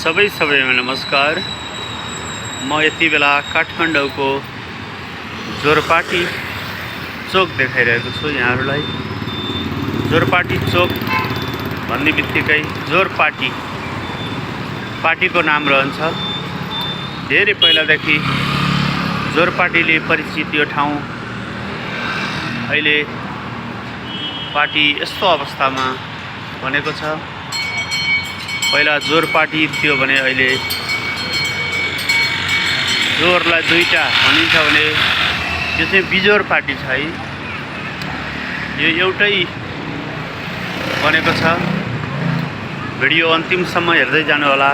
सबैमा नमस्कार। म यति बेला काठमाडौँको जोरपाटी चोक देखाइरहेको छु यहाँहरूलाई। जोरपाटी चोक भन्ने बित्तिकै जोरपाटी पार्टीको नाम रहन्छ। धेरै पहिलादेखि जोरपाटीले परिचित यो ठाउँ अहिले पार्टी यस्तो अवस्थामा बनेको छ। पहिला जोरपाटी थियो भने अहिले जोरलाई दुईटा भनिन्छ भने यो चाहिँ बिजोर पार्टी छ है। यो एउटै बनेको छ। भिडियो अन्तिमसम्म हेर्दै जानु होला।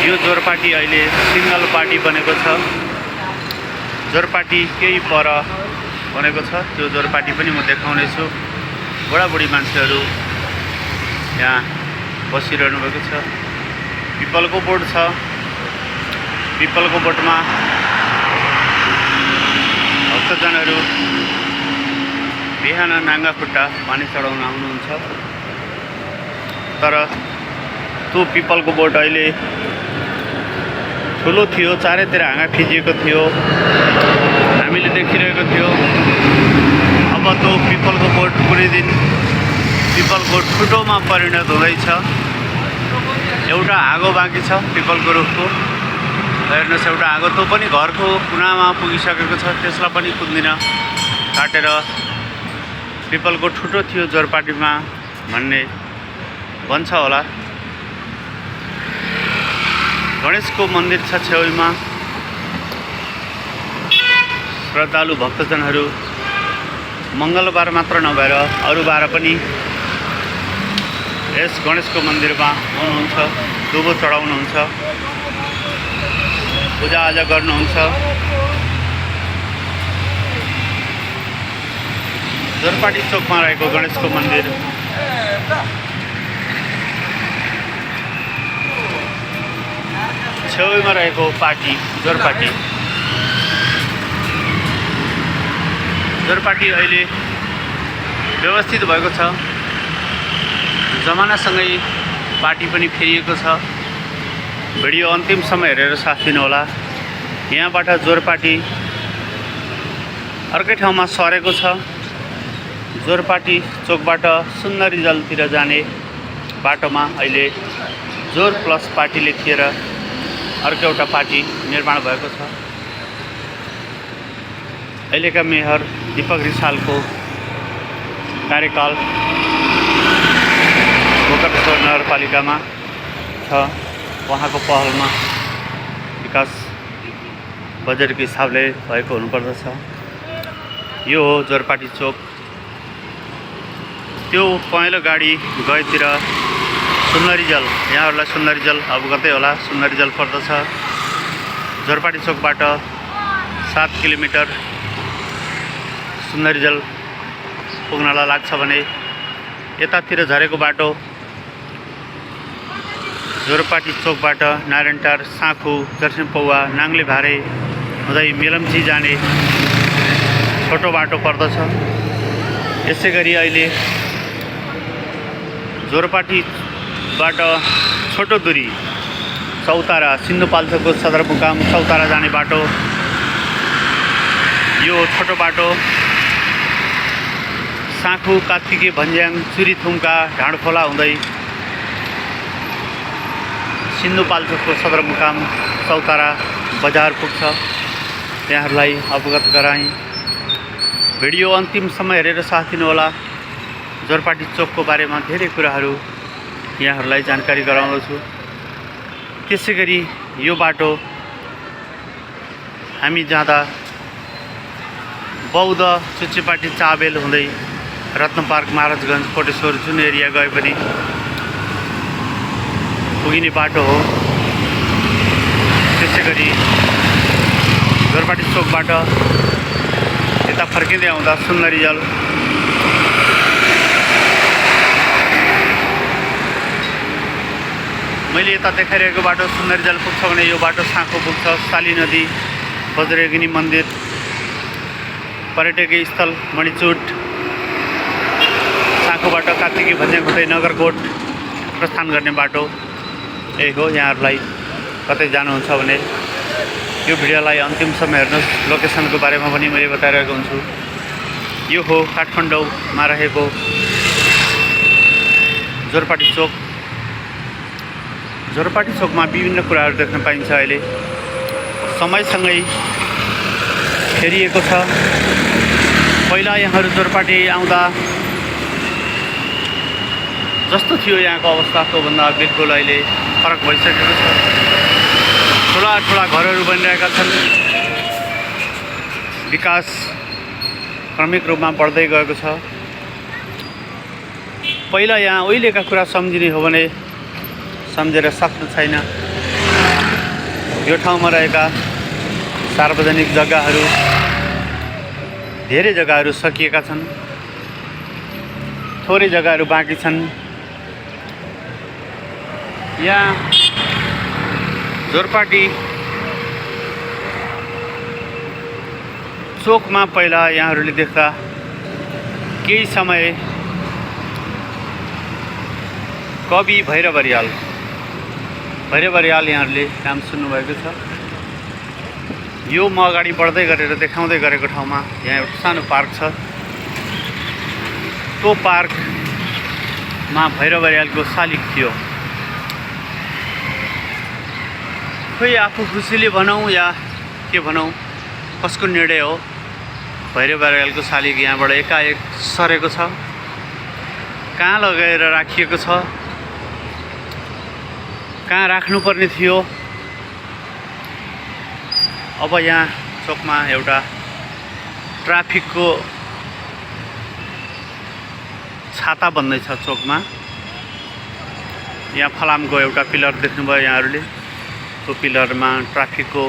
यो जोरपाटी अहिले सिंगल पार्टी बनेको छ। जोरपाटी केही पर बनेको छ। त्यो जोरपाटी पनि म देखाउने छु। बुढाबुढी मान्छेहरू यहाँ बसिरहनु भएको छ। पिपलको बोट छ। पिपलको बोटमा भक्तजनहरू बिहान नाङ्गा खुट्टा पानी चढाउन आउनुहुन्छ। तर त्यो पिपलको बोट अहिले ठुलो थियो, चारैतिर हाँगा फिजिएको थियो, हामीले देखिरहेको थियो। अब त्यो पिपलको बोट कुनै दिन पिपलको ठुटोमा परिणत हुँदैछ। एउटा हाँगो बाँकी छ पिपलको रुखको। हेर्नुहोस्, एउटा हाँगो त्यो पनि घरको कुनामा पुगिसकेको छ। त्यसलाई पनि कुन्दिन काटेर पिपलको ठुटो थियो जोरपाटीमा भन्ने भन्छ होला। गणेशको मन्दिर छ छेउमा। श्रद्धालु भक्तजनहरू मङ्गलबार मात्र नभएर अरू बार पनि यस गणेशको मन्दिरमा आउनुहुन्छ, दुबो चढाउनुहुन्छ, पूजाआजा गर्नुहुन्छ। जोरपाटी चोकमा रहेको गणेशको मन्दिर छेउमा रहेको पार्टी जोरपाटी अहिले व्यवस्थित भएको छ। जमानासँगै पार्टी पनि फेरिएको छ। भिडियो अन्तिमसम्म हेरेर साथ दिनु होला। यहाँबाट जोरपाटी अर्कै ठाउँमा सरेको छ। जोरपाटी चोकबाट सुन्दरीजलतिर जाने बाटोमा अहिले जोर प्लस पार्टी लेखिएर अर्को एउटा पार्टी निर्माण भएको छ। अहिलेका मेयर दीपक रिसालको कार्यकाल गोकर्णेश्वर नगरपालिकामा छ। उहाँको पहलमा विकास बजेटको हिसाबले भएको हुनुपर्दछ। यो हो जोरपाटी चोक। त्यो पहेँलो गाडी गएतिर सुन्दरीजल, यहाँहरूलाई सुन्दरीजल अवगतै होला। सुन्दरीजल पर्दछ। जोरपाटी चोकबाट 7 किलोमिटर सुन्दरीजल पुग्नलाई लाग्छ भने यतातिर झरेको बाटो जोरपाटी चोकबाट नारायणटार, साँखु, जर्सिमपौवा, नाङ्ले भारे हुँदै मेलम्ची जाने छोटो बाटो पर्दछ। यसै गरी अहिले जोरपाटीबाट छोटो दूरी चौतारा, सिन्धुपाल्चोकको सदरमुकाम चौतारा जाने बाटो। यो छोटो बाटो साँखु, कात्तिके, भन्ज्याङ, चुरीथुम्का, ढाँडखोला हुँदै सिन्धुपाल्चोकको सदरमुकाम चौतारा बजार पुग्छ। यहाँहरूलाई अवगत गराएँ। भिडियो अन्तिमसम्म हेरेर साथ दिनु होला। जोरपाटी चोकको बारेमा धेरै कुराहरू यहाँहरूलाई जानकारी गराउँदछु। त्यसै गरी यो बाटो हामी जाँदा बौद्ध, चुच्चेपाटी, चाबेल हुँदै रत्नपार्क, महाराजगञ्ज, कोटेश्वर जुन एरिया गए पनि पुगिने बाटो हो। त्यसै गरी जोरपाटी चोकबाट यता फर्किँदै आउँदा सुन्दरीजल, मैले यता देखाइरहेको बाटो सुन्दरीजल पुग्छ भने यो बाटो साँखु पुग्छ। साली नदी, बज्रयोगिनी मन्दिर, पर्यटकीय स्थल मणिचुट, साँखुबाट कात्तिके भन्ज्याङ हुँदै नगरकोट प्रस्थान गर्ने बाटो। यही हो। यहाँहरूलाई कतै जानुहुन्छ भने यो भिडियोलाई अन्तिमसम्म हेर्नुहोस्। लोकेसनको बारेमा पनि मैले बताइरहेको हुन्छु। यो हो काठमाडौँमा रहेको जोरपाटी चोक। जोरपाटी चोकमा विभिन्न कुराहरू देख्न पाइन्छ। अहिले समयसँगै फेरिएको छ। पहिला यहाँहरू जोरपाटी आउँदा जस्तो थियो यहाँको अवस्था त्योभन्दा बिल्कुल अहिले फरक भइसकेको छ। ठुला ठुला घरहरू बनिरहेका छन्। विकास क्रमिक रूपमा बढ्दै गएको छ। पहिला यहाँ उहिलेका कुरा सम्झिने हो भने सम्झेर सक्नु छैन। यो ठाउँमा रहेका सार्वजनिक जग्गाहरू, धेरै जग्गाहरू सकिएका छन्। थोरै जग्गाहरू बाँकी छन्। यहाँ जोरपाटी चोकमा पहिला यहाँहरूले देख्दा केही समय कवि भैरव अर्याल यहाँहरूले नाम सुन्नुभएको छ। यो म अगाडि बढ्दै गरेर देखाउँदै गरेको ठाउँमा यहाँ एउटा सानो पार्क छ। त्यो पार्कमा भैरव अर्यालको शालिग थियो। खोइ आफू खुसीले भनौँ या के भनौँ, कसको निर्णय हो, भैरव अर्यालको शालिग यहाँबाट एकाएक सरेको छ। कहाँ लगाएर राखिएको छ, कहाँ राख्नुपर्ने थियो। अब यहाँ चोकमा एउटा ट्राफिकको छाता बन्दैछ चोकमा। यहाँ फलामको एउटा पिलर देख्नुभयो यहाँहरूले। त्यो पिलरमा ट्राफिकको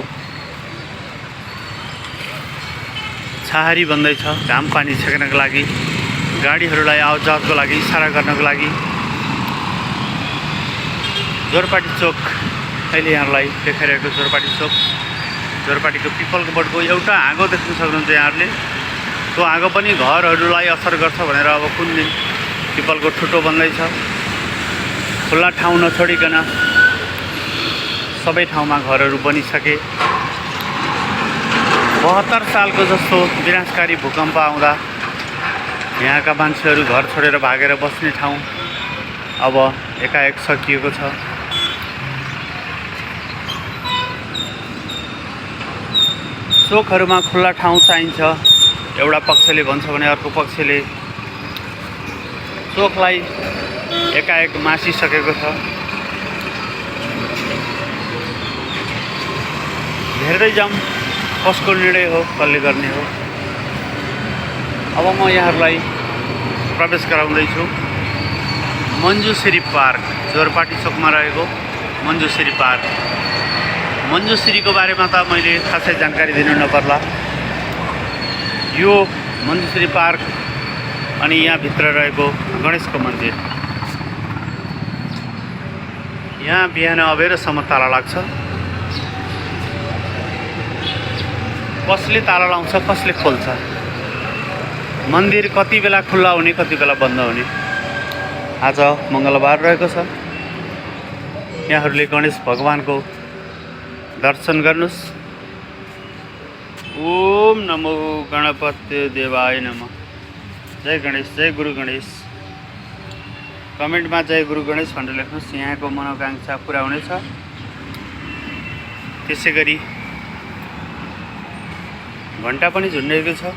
छाहारी बन्दैछ। घाम पानी छेक्नको लागि, गाडीहरूलाई आवतजावतको लागि इसारा गर्नको लागि। जोरपाटी चोक अहिले यहाँहरूलाई देखाइरहेको जोरपाटी चोक। जोरपाटीको पिपलको बोटको एउटा हाँगो देख्न सक्नुहुन्छ यहाँहरूले। त्यो हाँगो पनि घरहरूलाई असर गर्छ भनेर अब कुन दिन पिपलको ठुटो बन्दैछ। खुल्ला ठाउँ नछोडिकन सबै ठाउँमा घरहरू बनिसके। 72 सालको जस्तो विनाशकारी भूकम्प आउँदा यहाँका मान्छेहरू घर छोडेर भागेर बस्ने ठाउँ अब एकाएक सकिएको छ। चोकहरूमा खुल्ला ठाउँ चाहिन्छ। एउटा पक्षले भन्छ भने अर्को पक्षले चोकलाई एकाएक मासिसकेको छ। हेर्दै जाउँ कसको निर्णय हो, कसले गर्ने हो। अब म यहाँहरूलाई प्रवेश गराउँदैछु मञ्जुश्री पार्क। जोरपाटी चोकमा रहेको मञ्जुश्री पार्क। मञ्जुश्रीको बारेमा त मैले खासै जानकारी दिनु नपर्ला। यो मञ्जुश्री पार्क अनि यहाँ भित्र रहेको गणेशको मन्दिर। यहाँ बिहान अबेरसम्म ताला लाग्छ। कसले ताला लाउँछ, कसले खोल्छ। मन्दिर कति बेला खुल्ला हुने, कति बेला बन्द हुने। आज मङ्गलबार रहेको छ। यहाँहरूले गणेश भगवानको दर्शन गर्नुहोस्। ओम नमो गणपति देवाय नमः। जय गणेश, जय गुरु गणेश। कमेन्टमा जय गुरु गणेश भनेर लेख्नुहोस्। यहाँको मनोकांक्षा पुरा हुनेछ। त्यसै गरी घन्टा पनि झुन्डेको छ।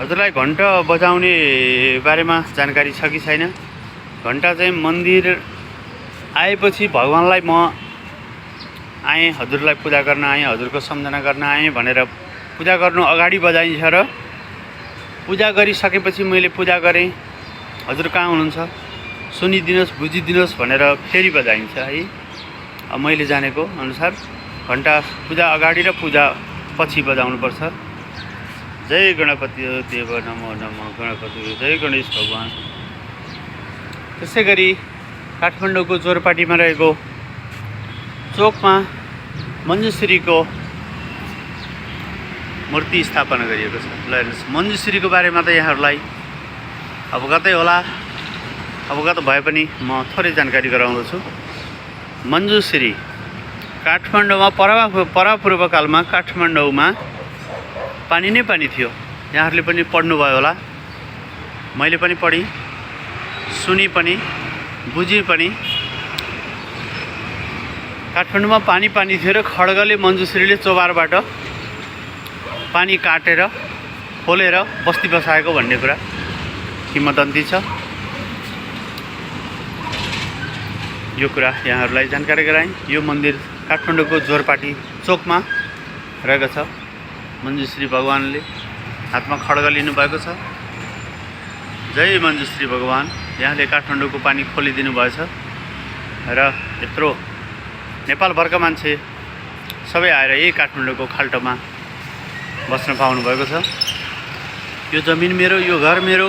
हजुरलाई घन्टा बजाउने बारेमा जानकारी छ कि छैन? घन्टा चाहिँ मन्दिर आएपछि भगवानलाई म आएँ, हजुरलाई पूजा गर्न आएँ, हजुरको सम्झना गर्न आएँ भनेर पूजा गर्नु अगाडि बजाइन्छ र पूजा गरिसकेपछि मैले पूजा गरेँ, हजुर कहाँ हुनुहुन्छ, सुनिदिनुहोस्, बुझिदिनुहोस् भनेर फेरि बजाइन्छ है। अब मैले जानेको अनुसार घन्टा पूजा अगाडि र पूजा पछि बजाउनुपर्छ। जय गणपति देव नमो नमः गणपति, जय गणेश भगवान। त्यसै गरी काठमाडौँको जोरपाटीमा रहेको चोकमा मञ्जुश्रीको मूर्ति स्थापना गरिएको छ। ल हेर्नुहोस्, मञ्जुश्रीको बारेमा त यहाँहरूलाई अवगतै होला। अवगत भए पनि म थोरै जानकारी गराउँदछु। मञ्जुश्री काठमाडौँमा परापूर्वकालमा काठमाडौँमा पानी नै पानी थियो। यहाँहरूले पनि पढ्नुभयो होला, मैले पनि पढेँ, सुनि पनि, बुझी पनि। काठमाडौँमा पानी पानी थियो र खड्गले मञ्जुश्रीले चोबारबाट पानी काटेर खोलेर बस्ती बसाएको भन्ने कुरा किंवदन्ती छ। यो कुरा यहाँहरूलाई जानकारी गराएँ। यो मन्दिर काठमाडौँको जोरपाटी चोकमा रहेको छ। मञ्जुश्री भगवानले हातमा खड्ग लिनुभएको छ। जय मञ्जुश्री भगवान, यहाँले काठमाडौँको पानी खोलिदिनु भएछ र यत्रो नेपालभरका मान्छे सबै आएर यही काठमाडौँको खाल्टोमा बस्न पाउनुभएको छ। यो जमिन मेरो, यो घर मेरो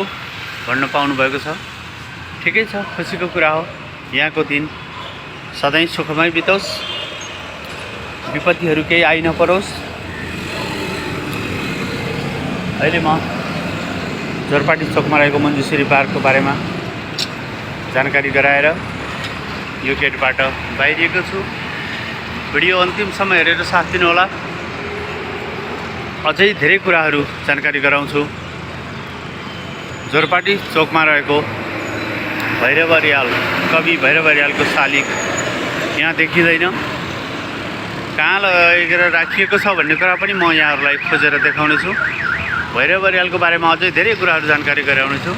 भन्न पाउनुभएको छ। ठिकै छ, खुसीको कुरा हो। यहाँको दिन सधैँ सुखमय बितोस्, विपत्तिहरू केही आइ नपरोस्। अहिले म जोरपाटी चोकमा रहेको मञ्जुश्री पार्कको बारेमा जानकारी गराएर यो गेटबाट बाहिरिएको छु। भिडियो अन्तिमसम्म हेरेर साथ दिनुहोला। अझै धेरै कुराहरू जानकारी गराउँछु। जोरपाटी चोकमा रहेको भैरव रियाल, कवि भैरव रियालको शालिग यहाँ देखिँदैन। कहाँ लगेर राखिएको छ भन्ने कुरा पनि म यहाँहरूलाई खोजेर देखाउने छु। भैरव रियालको बारेमा अझै धेरै कुराहरू जानकारी गराउने छु।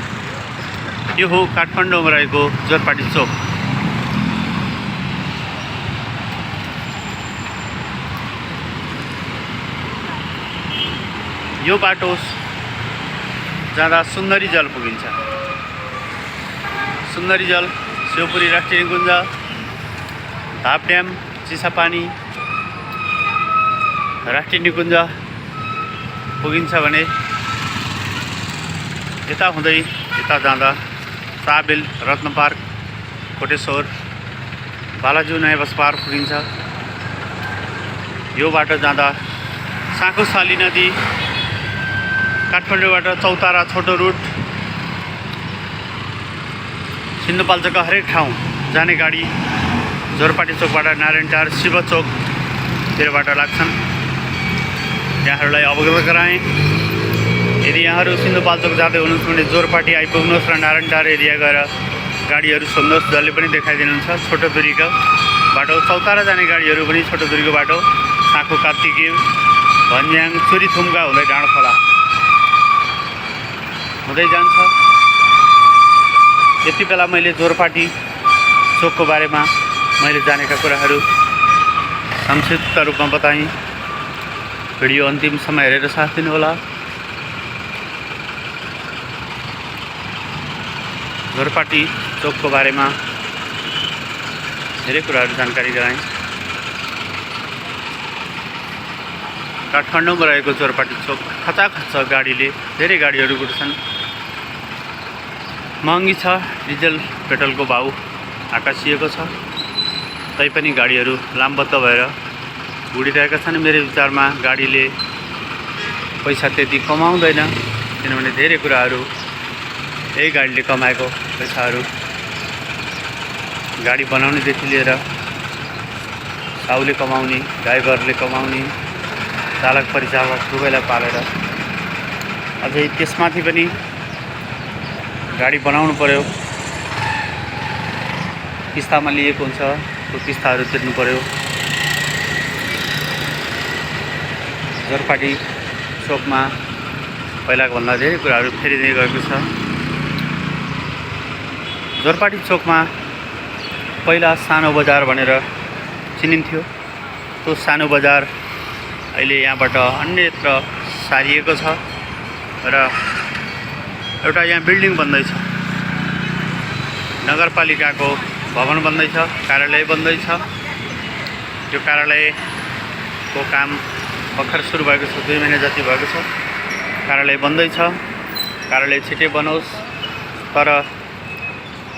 यो हो काठमाडौँमा रहेको जोरपाटी चोक। यो बाटो जाँदा सुन्दरी जल पुगिन्छ। सुन्दरी जल, शिवपुरी राष्ट्रिय निकुञ्ज, धाप ड्याम, चिसापानी राष्ट्रिय निकुञ्ज पुगिन्छ भने यता हुँदै यता जाँदा साबेल, रत्न पार्क, कोटेश्वर, बालाजु नयाँ बस पार्क पुगिन्छ। यो बाटो जाँदा साँखुसाली नदी, काठमाडौँबाट चौतारा छोटो रुट, सिन्धुपाल्चोकका हरेक ठाउँ जाने गाडी जोरपाटी चोकबाट नारायणटार, शिव चोकतिरबाट लाग्छन्। यहाँहरूलाई अवगत गराएँ। यदि यहाँहरू सिन्धुपाल्चोक जाँदै हुनुहुन्छ भने जोरपाटी आइपुग्नुहोस् र नारायणटार एरिया गएर गाडीहरू सोध्नुहोस्, जसले पनि देखाइदिनुहुन्छ। छोटो दूरीको बाटो, चौतारा जाने गाडीहरू पनि छोटो दूरीको बाटो, साँखु, कार्तिकी, भन्ज्याङ, चुरीथुम्का हुँदै डाँडखोला हुँदै जान्छ। यति बेला मैले जोरपाटी चोकको बारेमा मैले जानेका कुराहरू संक्षिप्त रूपमा बताएँ। भिडियो अन्तिमसम्म हेरेर साथ दिनुहोला। जोरपाटी चोकको बारेमा धेरै कुराहरू जानकारी गराएँ। काठमाडौँमा रहेको जोरपाटी चोक खचाखच गाडीले, धेरै गाडीहरू गुड्छन्। महँगी छ, डिजल पेट्रोलको भाउ आकाशिएको छ, तैपनि गाडीहरू लामबद्ध भएर गुडिरहेका छन्। मेरो विचारमा गाडीले पैसा त्यति कमाउँदैन, किनभने धेरै कुराहरू यही गाडीले कमाएको पैसाहरू गाडी बनाउनेदेखि लिएर साउले कमाउने, ड्राइभरले कमाउने, चालक परिचालक दुवैलाई पालेर अझै त्यसमाथि पनि गाडी बनाउनु पर्यो। किस्तामा लिएको हुन्छ, त्यो किस्ताहरू तिर्नु पर्यो। जोरपाटी चोकमा पहिलाको भन्दा धेरै कुराहरू फेरिँदै गएको छ। जोरपाटी चोकमा पहिला सानो बजार भनेर चिनिन्थ्यो। त्यो सानो बजार अहिले यहाँबाट अन्यत्र सारिएको छ र एउटा यहाँ बिल्डिङ बन्दैछ। नगरपालिकाको भवन बन्दैछ, कार्यालय बन्दैछ। त्यो कार्यालयको काम भर्खर सुरु भएको छ, 2 महिना जति भएको छ। कार्यालय बन्दैछ। कार्यालय छिटै बनोस्। तर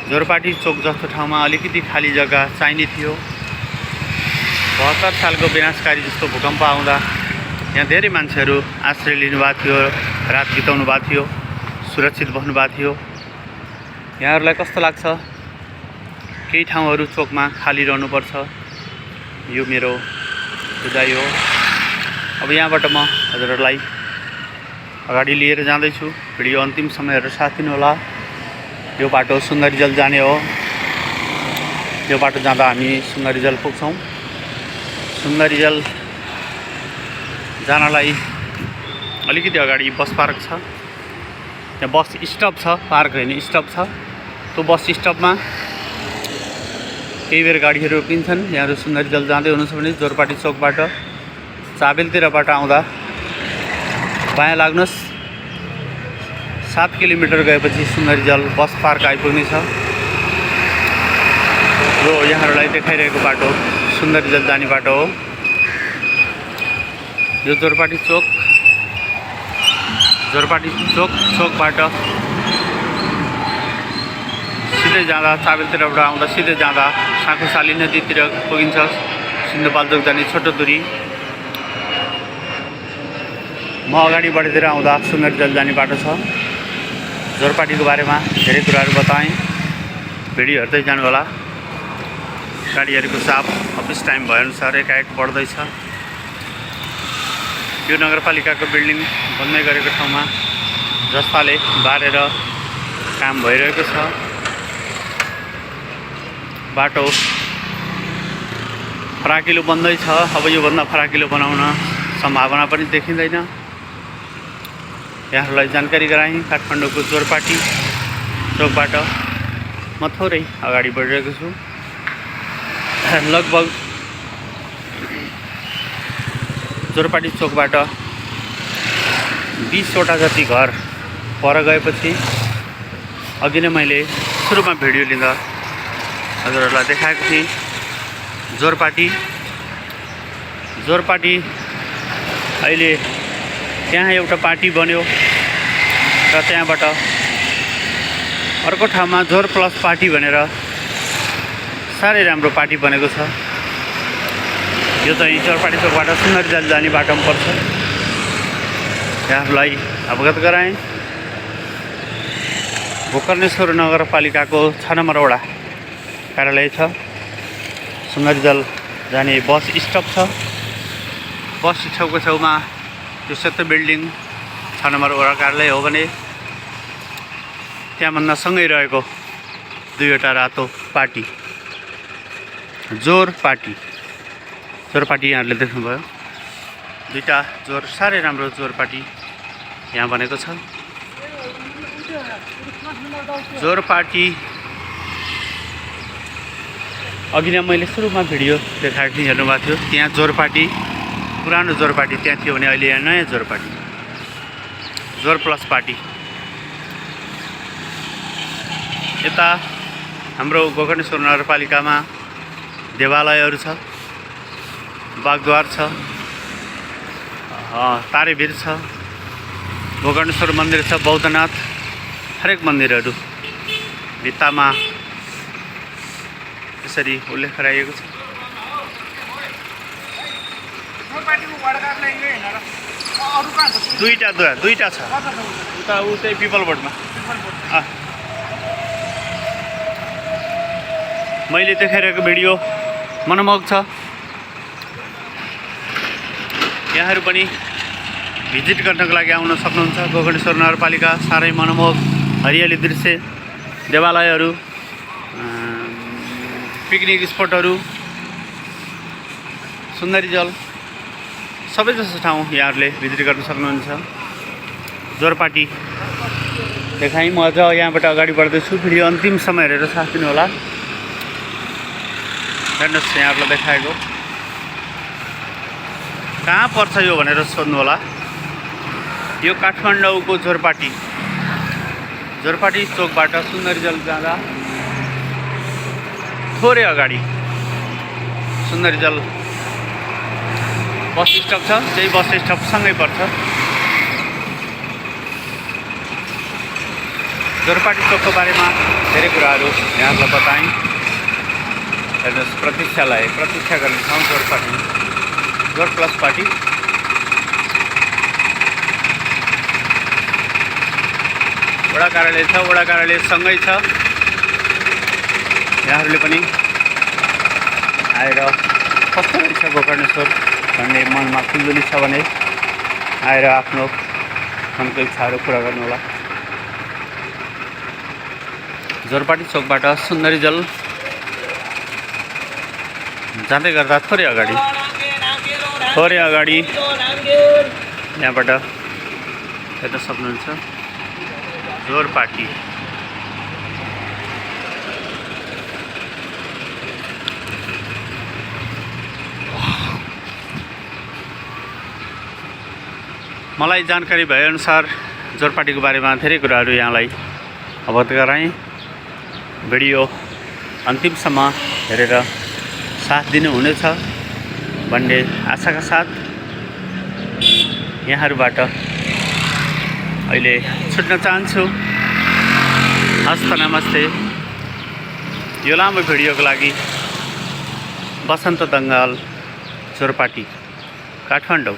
जोरपाटी चोक जस्तो ठाउँमा अलिकति खाली जग्गा चाहिने थियो। 72 सालको विनाशकारी जस्तो भूकम्प आउँदा यहाँ धेरै मान्छेहरू आश्रय लिनुभएको थियो, रात बिताउनु भएको थियो, सुरक्षित बस्नु भएको थियो। यहाँहरूलाई कस्तो लाग्छ? केही ठाउँहरू चोकमा खाली रहनुपर्छ। यो मेरो बुझाइ हो। अब यहाँबाट म हजुरहरूलाई अगाडि लिएर जाँदैछु। भिडियो अन्तिम समय हेरेर साथ दिनुहोला। यो बाटो सुन्दरीजल जाने हो। यो बाटो जाँदा हामी सुन्दरीजल पुग्छौँ। सुन्दरीजल जानलाई अलिकति अगाडि बस पार्क छ। त्यहाँ बस स्टप छ, पार्क होइन स्टप छ। त्यो बस स्टपमा केही बेर गाडीहरू रोकिन्छन्। यहाँहरू सुन्दरीजल जाँदै हुनुहुन्छ भने जोरपाटी चोकबाट चाबेलतिरबाट आउँदा बायाँ लाग्नुहोस्। 7 किलोमिटर गएपछि सुन्दरीजल बस पार्क आइपुग्नेछ। यो यहाँहरूलाई देखाइरहेको बाटो सुन्दरीजल जाने बाटो हो। यो जोरपाटी चोकबाट सिधै जाँदा चाबेलतिरबाट आउँदा सिधै जाँदा साँखुसाली नदीतिर पुगिन्छ। सिन्धुपाल्चोक जाने छोटो दूरी। म अगाडि बढेर आउँदा सुन्दरीजल जाने बाटो छ। जोरपाटीको बारेमा धेरै कुराहरू बताएँ। भिडियो हेर्दै जानु होला। गाडीहरूको चाप अफिस टाइम भएअनुसार एकाएक बढ्दैछ। यो नगरपालिकाको बिल्डिङ बन्दै गरेको ठाउँमा जस्ताले बारेर काम भइरहेको छ। बाटो फराकिलो बन्दैछ। अब योभन्दा फराकिलो बनाउन सम्भावना पनि देखिँदैन। यहाँहरूलाई जानकारी गराएँ। काठमाडौँको जोरपाटी चोकबाट म थोरै अगाडि बढिरहेको छु। लगभग जोरपाटी चोकबाट 20वटा जति घर पर गएपछि अघि नै मैले सुरुमा भिडियो लिँदा हजुरहरूलाई देखाएको थिएँ। जोरपाटी अहिले त्यहाँ एउटा पार्टी बन्यो र त्यहाँबाट अर्को ठाउँमा जोर प्लस पार्टी भनेर साह्रै राम्रो पार्टी बनेको छ। यो चाहिँ जोरपाटी चोकबाट सुन्दरीजल जाने बाटोमा पर्छ। यहाँहरूलाई अवगत गराएँ। गोकर्णेश्वर नगरपालिकाको 6 नम्बर वडा कार्यालय छ। सुन्दरीजल जाने बस स्टप छ। बस स्टपको छेउमा यो सेतो बिल्डिङ 6 नम्बर वडा कार्यालय हो भने त्यहाँभन्दा सँगै रहेको 2वटा रातो पार्टी जोरपाटी यहाँहरूले देख्नुभयो। 2टा जोर साह्रै राम्रो जोरपाटी यहाँ बनेको छ। जोरपाटी अघि नै मैले सुरुमा भिडियो देखाएको थिएँ, हेर्नुभएको थियो। त्यहाँ जोरपाटी पुरानो जोरपाटी त्यहाँ थियो भने अहिले यहाँ नयाँ जोरपाटी जोर प्लस पार्टी। यता हाम्रो गोकर्णेश्वर नगरपालिकामा देवालयहरू छ, बागद्वार छ, तारेभिर छ, गोकर्णेश्वर मन्दिर छ, बौद्धनाथ, हरेक मन्दिरहरू भित्तामा यसरी उल्लेख गराइएको छ। दुईटा छ उता उतै पिपल बोर्डमा। मैले देखाइरहेको भिडियो मनमोहक छ। यहाँहरू पनि भिजिट गर्नको लागि आउन सक्नुहुन्छ। गोकर्णेश्वर नगरपालिका साह्रै मनमोहक हरियाली दृश्य, देवालयहरू, पिकनिक स्पटहरू, सुन्दरीजल सबै जस्तो ठाउँ यहाँहरूले भिजिट गर्न सक्नुहुन्छ। जोरपाटी देखाएँ। म अझ यहाँबाट अगाडि बढ्दैछु। भिडियो अन्तिम समय हेरेर साथ दिनुहोला। हेर्नुहोस् यहाँहरूलाई देखाएको कहाँ पर्छ यो भनेर सोध्नु होला। यो काठमाडौँको जोरपाटी चोकबाट सुन्दरीजल जाँदा थोरै अगाडि सुन्दरीजल बस स्टप छ। त्यही बस स्टपसँगै पर्छ। जोरपाटी चोकको बारेमा धेरै कुराहरू यहाँहरूलाई बताएँ। हेर्नुहोस् प्रतीक्षा गर्ने ठाउँ जोरपाटी जोर प्लस पार्टी। वडा कार्यालय छ, वडा कार्यालय सँगै छ। यहाँहरूले पनि आएर कस्तो रहेछ गोकर्णेश्वर भन्ने मनमा खुल्दुली छ भने आएर आफ्नो मनको इच्छाहरू पुरा गर्नुहोला। जोरपाटी चोकबाट सुन्दरी जल जाँदै गर्दा थोरै अगाडि यहाँबाट हेर्न सक्नुहुन्छ जोरपाटी। मलाई जानकारी भएअनुसार जोरपाटीको बारेमा धेरै कुराहरू यहाँलाई अवगत गराएँ। भिडियो अन्तिमसम्म हेरेर साथ दिनुहुनेछ भन्ने आशाका साथ यहाँहरूबाट अहिले छुट्न चाहन्छु। हस्त नमस्ते। यो लामो भिडियोको लागि बसन्त दङ्गाल, जोरपाटी, काठमाडौँ।